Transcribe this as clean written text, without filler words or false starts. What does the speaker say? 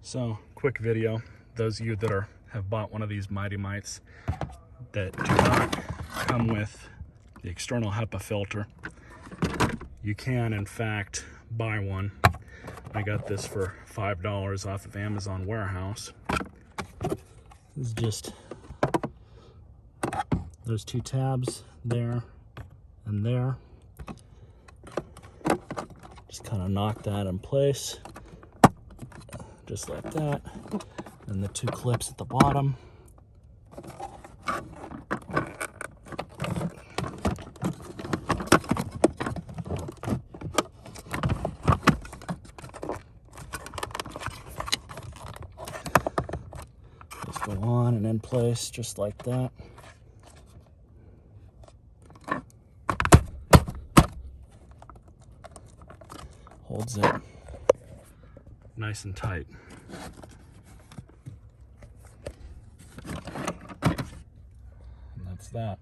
So, quick video. Those of you that have bought one of these Mites that do not come with the external HEPA filter, you can in fact buy one. I got this for $5 off of Amazon Warehouse. This is just those two tabs there and there. Just kind of knock that in place, just like that. And the two clips at the bottom. Just go on and in place, just like that. Holds it nice and tight. And that's that.